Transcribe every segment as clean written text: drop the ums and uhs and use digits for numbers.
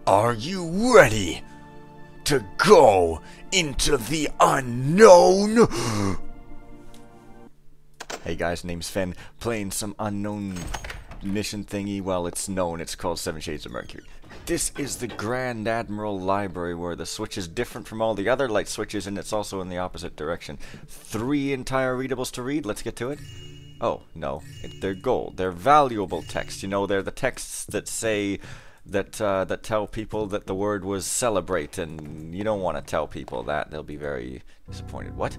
Are you ready to go into the unknown? Hey guys, name's Fen, playing some unknown mission thingy. Well, it's known, it's called 7 Shades of Mercury. This is the Grand Admiral Library, where the switch is different from all the other light switches, and it's also in the opposite direction. 3 entire readables to read, let's get to it. Oh, no, they're gold. They're valuable texts, you know, they're the texts that say, that tell people that the word was celebrate, and you don't want to tell people that. They'll be very disappointed. What?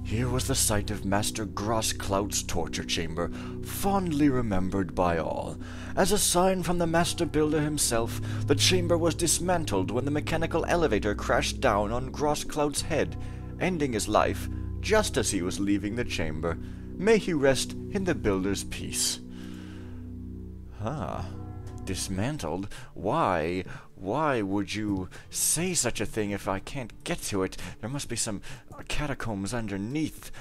Here was the site of Master Grossclout's torture chamber, fondly remembered by all. As a sign from the Master Builder himself, the chamber was dismantled when the mechanical elevator crashed down on Grossclout's head, ending his life just as he was leaving the chamber. May he rest in the Builder's peace. Dismantled? Why? Why would you say such a thing if I can't get to it? There must be some catacombs underneath.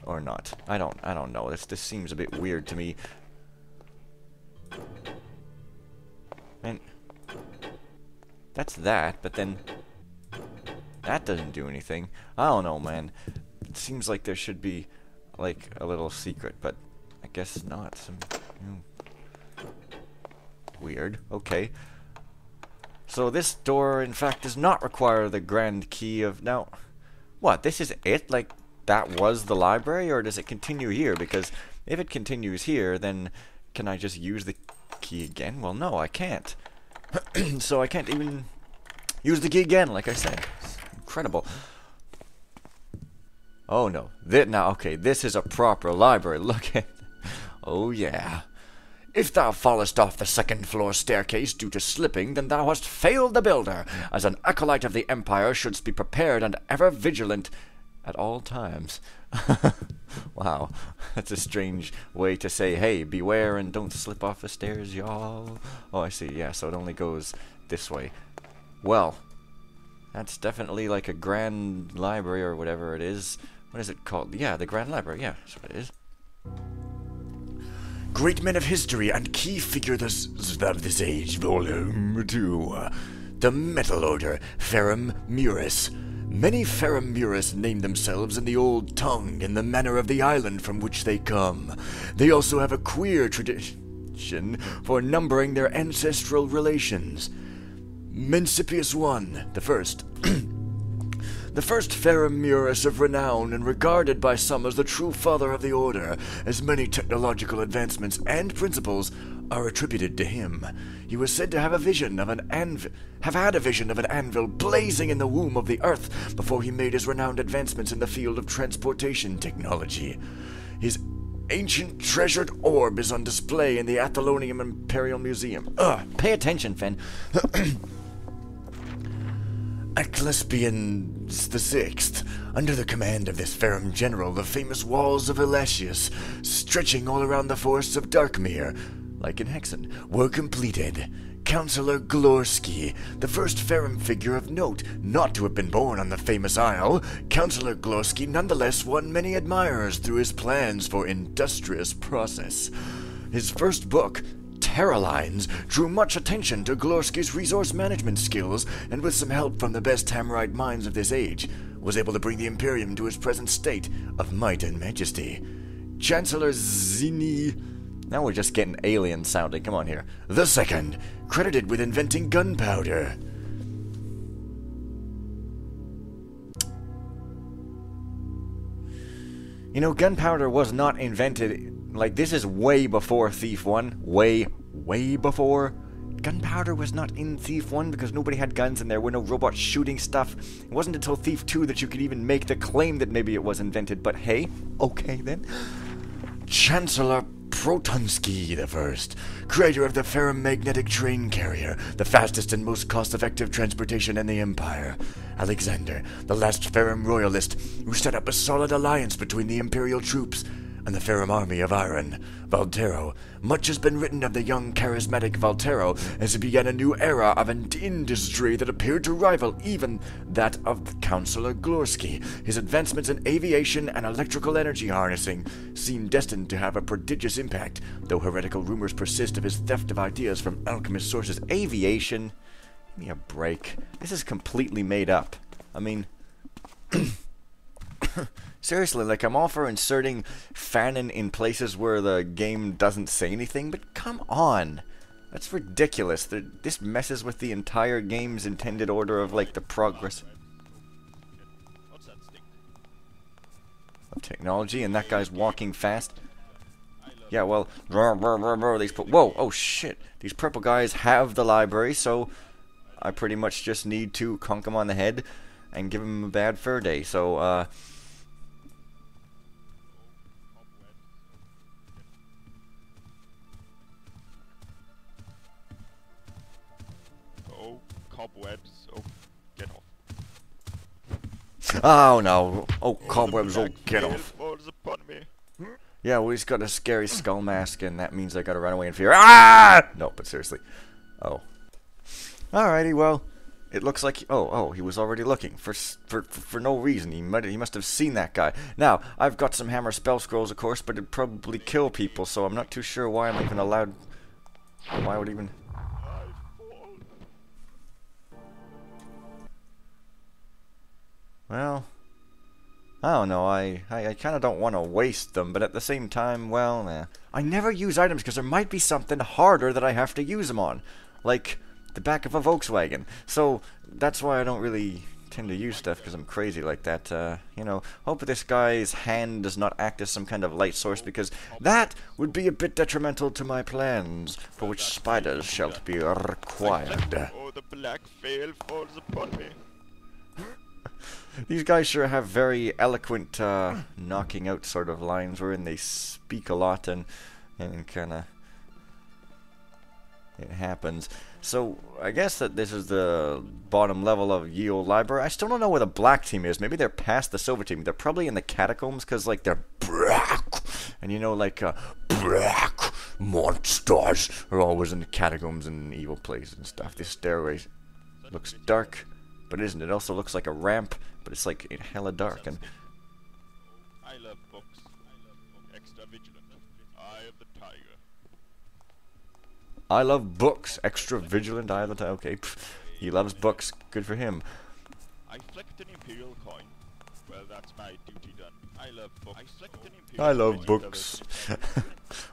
Or not. I don't know. This seems a bit weird to me. And that's that, but then that doesn't do anything. I don't know, man. It seems like there should be like a little secret, but I guess not. Weird. Okay. So this door, in fact, does not require the grand key of... Now, what? This is it? Like, that was the library? Or does it continue here? Because if it continues here, then can I just use the key again? Well, no, I can't. So I can't even use the key again, like I said. It's incredible. Oh, no. Now, okay, this is a proper library. Look at... Oh, yeah. If thou fallest off the second-floor staircase due to slipping, then thou hast failed the Builder. As an acolyte of the Empire, shouldst be prepared and ever vigilant at all times. Wow, that's a strange way to say, hey, beware and don't slip off the stairs, y'all. Oh, I see, yeah, so it only goes this way. Well, that's definitely like a grand library or whatever it is. What is it called? Yeah, the Grand Library, yeah, that's what it is. Great men of history and key figures of this age, Volume 2. The Metal Order, Ferrum Muris. Many Ferrum Muris name themselves in the old tongue, in the manner of the island from which they come. They also have a queer tradition for numbering their ancestral relations. Mencipius I, the first. The first Ferrum Muris of renown and regarded by some as the true father of the Order, as many technological advancements and principles are attributed to him. He was said to have had a vision of an anvil blazing in the womb of the earth before he made his renowned advancements in the field of transportation technology. His ancient treasured orb is on display in the Athelonium Imperial Museum. Pay attention, Fen. Asclepius VI, under the command of this Ferrum general, the famous walls of Elassius, stretching all around the forests of Darkmere, like in Hexen, were completed. Councillor Glorsky, the first Ferrum figure of note, not to have been born on the famous isle, Councillor Glorsky nonetheless won many admirers through his plans for industrious process. His first book, Terralines, drew much attention to Glorsky's resource management skills, and with some help from the best Hammerite minds of this age, was able to bring the Imperium to its present state of might and majesty. Chancellor Zini... Now we're just getting alien sounding, come on here. The second, credited with inventing gunpowder. You know, gunpowder was not invented... Like, this is way before Thief 1. Way before. Gunpowder was not in Thief 1 because nobody had guns and there were no robots shooting stuff. It wasn't until Thief 2 that you could even make the claim that maybe it was invented. But hey, okay then. Chancellor Protunsky I, creator of the ferromagnetic train carrier, the fastest and most cost-effective transportation in the Empire. Alexander, the last Ferrum royalist, who set up a solid alliance between the Imperial troops. and the Ferrum army of Iron, Valtero. Much has been written of the young, charismatic Valtero as he began a new era of an industry that appeared to rival even that of Councillor Glorsky. His advancements in aviation and electrical energy harnessing seem destined to have a prodigious impact, though heretical rumors persist of his theft of ideas from alchemist sources. Aviation? Give me a break. This is completely made up. I mean... seriously, like, I'm all for inserting fanon in places where the game doesn't say anything, but come on. That's ridiculous. This messes with the entire game's intended order of, like, the progress of technology, and that guy's walking fast. Yeah, well, whoa, oh shit. These purple guys have the library, so I pretty much just need to conk them on the head and give them a bad fur day, so, Cobwebs, oh, get off. Oh no, oh cobwebs, oh get off. Falls upon me. Yeah, well he's got a scary skull mask and that means I gotta run away in fear. Ah! No, but seriously. Oh. Alrighty, well, it looks like, oh, he was already looking for no reason. He must have seen that guy. Now, I've got some hammer spell scrolls, of course, but it'd probably kill people, so I'm not too sure why I'm even allowed, why would even... Well, I don't know, I kind of don't want to waste them, but at the same time, well, I never use items because there might be something harder that I have to use them on, like the back of a Volkswagen, so that's why I don't really tend to use stuff, because I'm crazy like that, you know. Hope this guy's hand does not act as some kind of light source, because that would be a bit detrimental to my plans, for which spiders shall be required. Oh, the black veil falls upon me. These guys sure have very eloquent, knocking out sort of lines wherein they speak a lot and kinda... it happens. So, I guess that this is the bottom level of Ye Olde Library. I still don't know where the black team is. Maybe they're past the silver team. They're probably in the catacombs, because, like, they're black. And you know, like, black monsters are always in the catacombs and evil places and stuff. This stairway looks dark, but it isn't. It also looks like a ramp, but it's like hella dark. And I love books. Extra vigilant. Eye of the tiger. I love books. Extra vigilant. Eye of the tiger. Okay, he loves books. Good for him. I flicked an imperial coin. Well, that's my duty done. I love books. I flicked an imperial I love coin. books.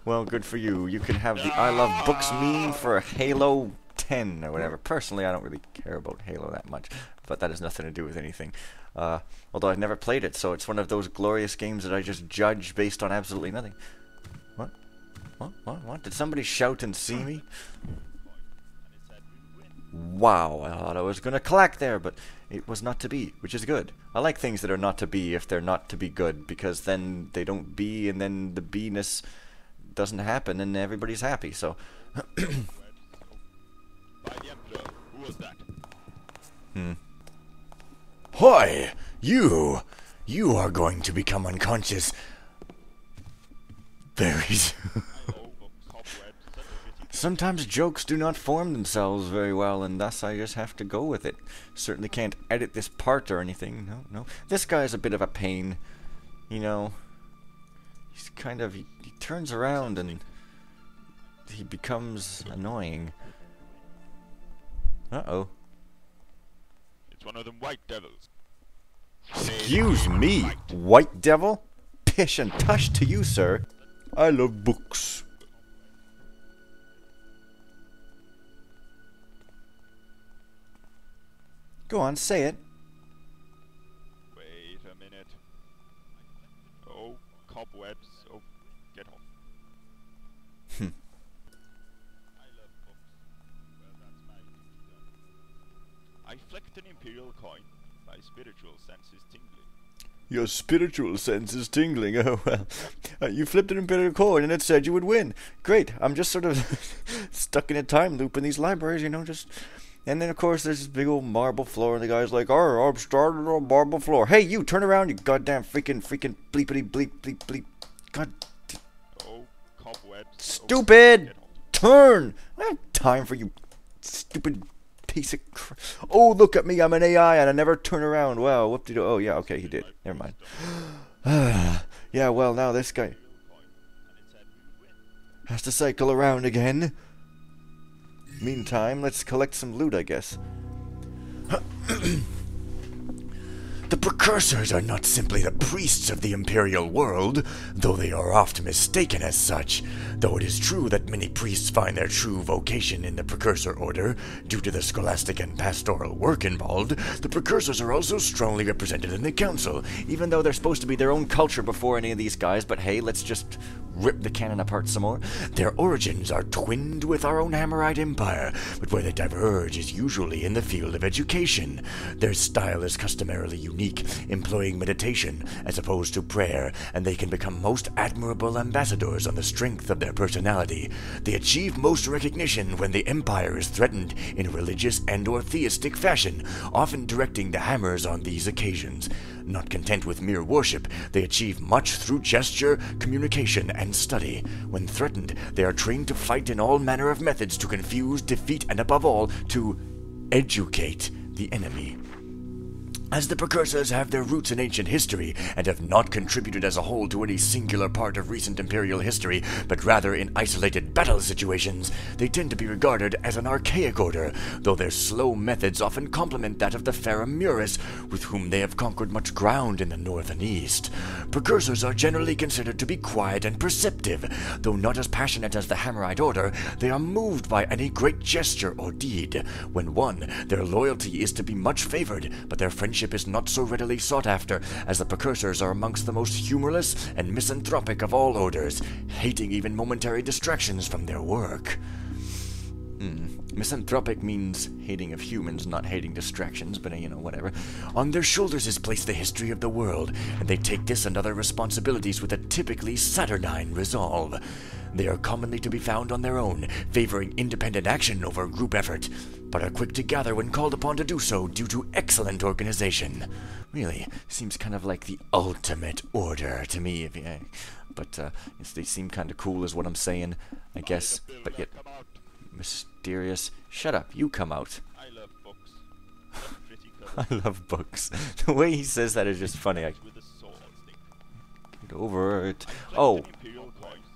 Well, good for you. You can have the I love books meme for Halo 10 or whatever. Personally, I don't really care about Halo that much, but that has nothing to do with anything. Although I've never played it, so it's one of those glorious games that I just judge based on absolutely nothing. What? What? Did somebody shout and see me? Wow, I thought I was going to collect there, but it was not to be, which is good. I like things that are not to be if they're not to be good, because then they don't be, and then the be-ness doesn't happen, and everybody's happy, so... By the Emperor. Who was that? Hi! You are going to become unconscious very soon. Sometimes jokes do not form themselves very well, and thus I just have to go with it. Certainly can't edit this part or anything. No. This guy's a bit of a pain. You know, he's kind of... He turns around and he becomes annoying. Uh-oh. It's one of them white devils. Excuse me, white devil? Pish and tush to you, sir. I love books. Go on, say it. Wait a minute. Oh, cobwebs. Oh, get off. I love books. Well, that's my duty done. I flicked an imperial coin. My spiritual sense is tingling. Your spiritual sense is tingling. Oh, well. You flipped an imperial coin and it said you would win. Great. I'm just sort of stuck in a time loop in these libraries, you know, just... And then, of course, there's this big old marble floor, and the guy's like, "Oh, I'm starting on a marble floor. Hey, you, turn around, you goddamn freaking bleepity bleep bleep bleep God. Oh, cobwebs. Stupid! Oh, get off. Turn! I don't have time for you stupid piece of Oh, look at me, I'm an AI and I never turn around. Wow, whoop-de-doo. Oh, yeah, okay, he did. Never mind. Yeah, well, now this guy has to cycle around again. Meantime, let's collect some loot, I guess. The Precursors are not simply the priests of the Imperial world, though they are oft mistaken as such. Though it is true that many priests find their true vocation in the Precursor Order, due to the scholastic and pastoral work involved, the Precursors are also strongly represented in the Council, even though they're supposed to be their own culture before any of these guys, but hey, let's just rip the canon apart some more. Their origins are twinned with our own Hammerite Empire, but where they diverge is usually in the field of education. Their style is customarily unique, employing meditation as opposed to prayer, and they can become most admirable ambassadors on the strength of their personality. They achieve most recognition when the Empire is threatened in a religious and/or theistic fashion, often directing the hammers on these occasions. Not content with mere worship, they achieve much through gesture, communication, and study. When threatened, they are trained to fight in all manner of methods to confuse, defeat, and above all, to educate the enemy. As the Precursors have their roots in ancient history, and have not contributed as a whole to any singular part of recent Imperial history, but rather in isolated battle situations, they tend to be regarded as an archaic order, though their slow methods often complement that of the Muris, with whom they have conquered much ground in the north and east. Precursors are generally considered to be quiet and perceptive, though not as passionate as the Hammerite Order. They are moved by any great gesture or deed. When won, their loyalty is to be much favored, but their friendship is not so readily sought after, as the Precursors are amongst the most humorless and misanthropic of all orders, hating even momentary distractions from their work. Misanthropic means hating of humans, not hating distractions, but whatever. On their shoulders is placed the history of the world, and they take this and other responsibilities with a typically saturnine resolve. They are commonly to be found on their own, favoring independent action over group effort, but are quick to gather when called upon to do so due to excellent organization. Really, seems kind of like the ultimate order to me, but they seem kind of cool is what I'm saying, I guess, but yet mysterious. Shut up, you come out. I love books. I love books. The way he says that is just funny. Get over it. Oh,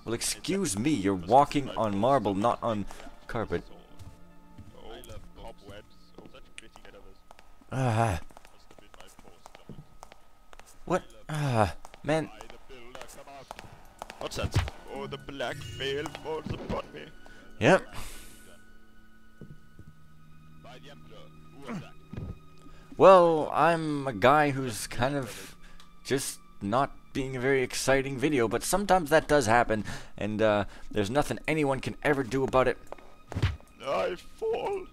well, excuse me, you're walking on marble, not on carpet. What? Man. What's that? Oh, the black veil falls upon me. Yep. Well, I'm a guy who's kind of just not being a very exciting video, but sometimes that does happen, and there's nothing anyone can ever do about it. I fall.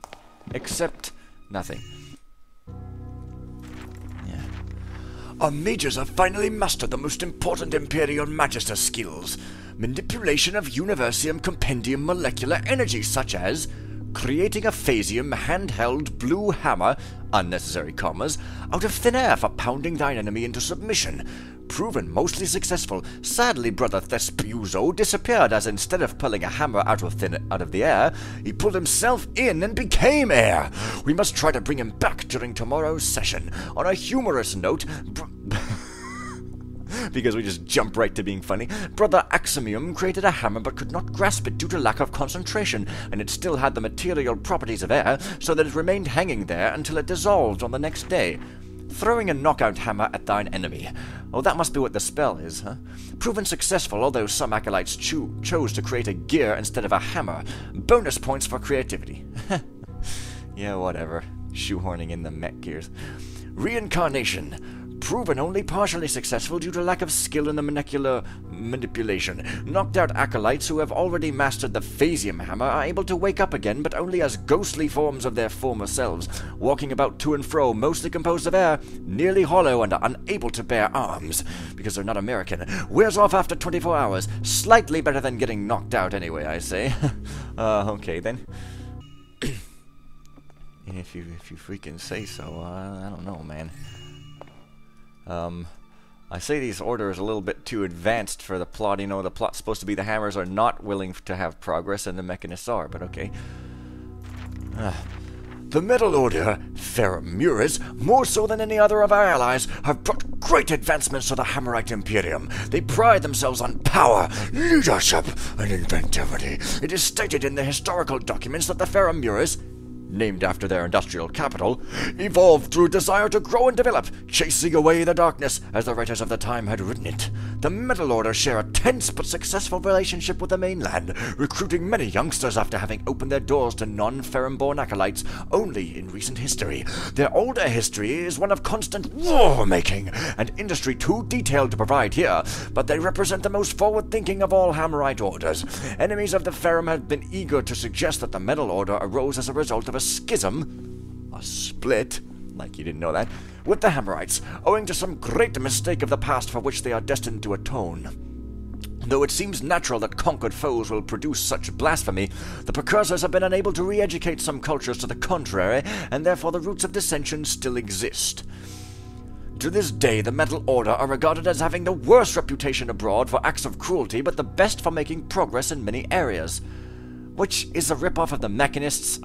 Except nothing. Yeah. Our mages have finally mastered the most important Imperial Magister skills. Manipulation of Universium Compendium molecular energy, such as creating a phasium handheld blue hammer, unnecessary commas, out of thin air for pounding thine enemy into submission. Proven mostly successful. Sadly, Brother Thespuzo disappeared, as instead of pulling a hammer out of the air, he pulled himself in and became air. We must try to bring him back during tomorrow's session. On a humorous note, because we just jump right to being funny. Brother Aximium created a hammer but could not grasp it due to lack of concentration, and it still had the material properties of air, so that it remained hanging there until it dissolved on the next day. Throwing a knockout hammer at thine enemy. Oh, that must be what the spell is, huh? Proven successful, although some acolytes chose to create a gear instead of a hammer. Bonus points for creativity. Yeah, whatever. Shoehorning in the mech gears. Reincarnation. Proven only partially successful due to lack of skill in the molecular manipulation. Knocked out acolytes who have already mastered the phasium hammer are able to wake up again, but only as ghostly forms of their former selves, walking about to and fro, mostly composed of air, nearly hollow and unable to bear arms, because they're not American. Wears off after 24 hours. Slightly better than getting knocked out anyway, I say. Okay then. If you freaking say so, I don't know, man. I say these orders are a little bit too advanced for the plot. You know, the plot's supposed to be the hammers are not willing to have progress and the mechanists are, but okay. The Metal Order, FenPhoenix, more so than any other of our allies, have brought great advancements to the Hammerite Imperium. They pride themselves on power, leadership, and inventivity. It is stated in the historical documents that the FenPhoenix, named after their industrial capital, evolved through desire to grow and develop, chasing away the darkness, as the writers of the time had written it. The Metal Order share a tense but successful relationship with the mainland, recruiting many youngsters after having opened their doors to non-Ferrum-born acolytes only in recent history. Their older history is one of constant war-making, and industry too detailed to provide here, but they represent the most forward-thinking of all Hammerite orders. Enemies of the Ferrum have been eager to suggest that the Metal Order arose as a result of a schism, a split, like you didn't know that, with the Hammerites, owing to some great mistake of the past for which they are destined to atone. Though it seems natural that conquered foes will produce such blasphemy, the Precursors have been unable to re-educate some cultures to the contrary, and therefore the roots of dissension still exist. To this day, the Metal Order are regarded as having the worst reputation abroad for acts of cruelty, but the best for making progress in many areas. Which is a ripoff of the Mechanists.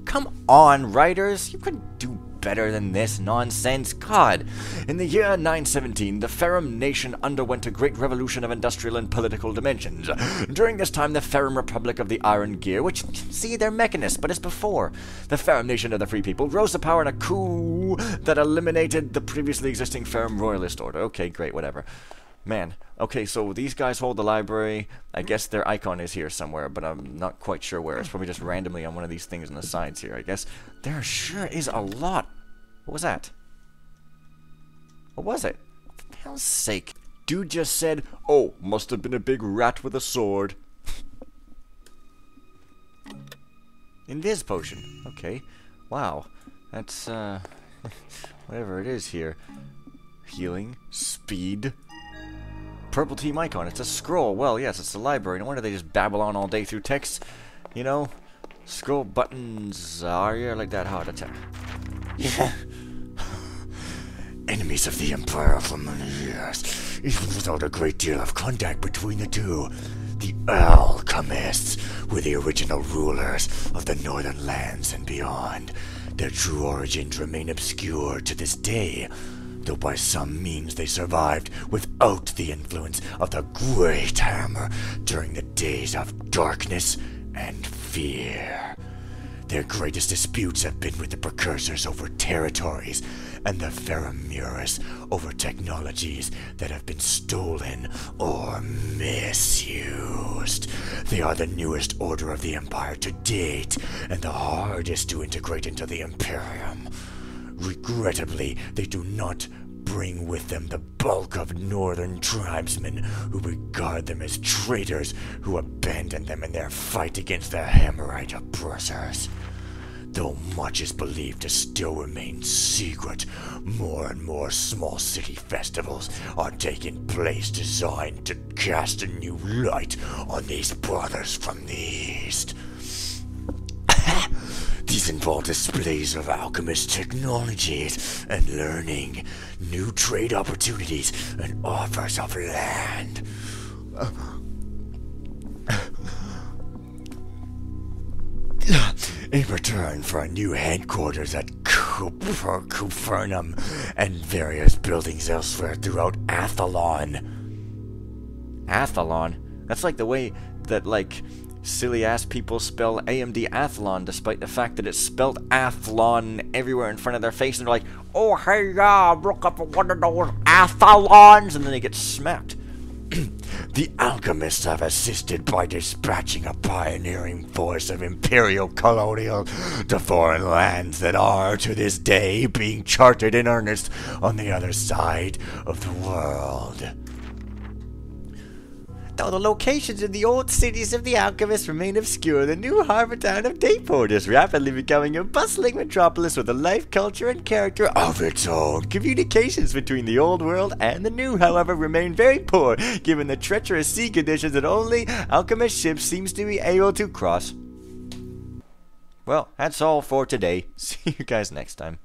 Come on, writers. You could do better than this nonsense. God. In the year 917, the Ferrum nation underwent a great revolution of industrial and political dimensions. During this time, the Ferrum Republic of the Iron Gear, which, see, they're mechanists, but it's before. The Ferrum nation of the Free People rose to power in a coup that eliminated the previously existing Ferrum Royalist Order. Okay, great, whatever. Man, okay, so these guys hold the library. I guess their icon is here somewhere, but I'm not quite sure where. It's probably just randomly on one of these things on the sides here, I guess. There sure is a lot. What was that? What was it? For hell's sake. Dude just said, oh, must have been a big rat with a sword. Invis potion. Okay. Wow. That's, whatever it is here. Healing. Speed. Purple team icon. It's a scroll. Well, yes, it's the library. No wonder they just babble on all day through text. You know, scroll buttons are you like that hard attack? Yeah. Enemies of the Empire for many years, even without a great deal of contact between the two. The Alchemists were the original rulers of the northern lands and beyond. Their true origins remain obscure to this day, though by some means they survived without the influence of the Great Hammer during the days of darkness and fear. Their greatest disputes have been with the Precursors over territories, and the FenPhoenix over technologies that have been stolen or misused. They are the newest order of the Empire to date, and the hardest to integrate into the Imperium. Regrettably, they do not bring with them the bulk of northern tribesmen who regard them as traitors who abandoned them in their fight against the Hammerite oppressors. Though much is believed to still remain secret, more and more small city festivals are taking place designed to cast a new light on these brothers from the East. These involve displays of alchemist technologies and learning, new trade opportunities, and offers of land. In return for a new headquarters at Cupernum and various buildings elsewhere throughout Athlon. Athlon? That's like the way that, like, silly-ass people spell AMD Athlon, despite the fact that it's spelled Athlon everywhere in front of their face, and they're like, oh, hey, look up at one of those Athlons, and then they get smacked. The Alchemists have assisted by dispatching a pioneering force of Imperial colonial to foreign lands that are, to this day, being charted in earnest on the other side of the world. Though the locations in the old cities of the Alchemists remain obscure, the new harbor town of Dayport is rapidly becoming a bustling metropolis with a life, culture, and character of its own. Communications between the old world and the new, however, remain very poor, given the treacherous sea conditions that only Alchemist ships seems to be able to cross. Well, that's all for today. See you guys next time.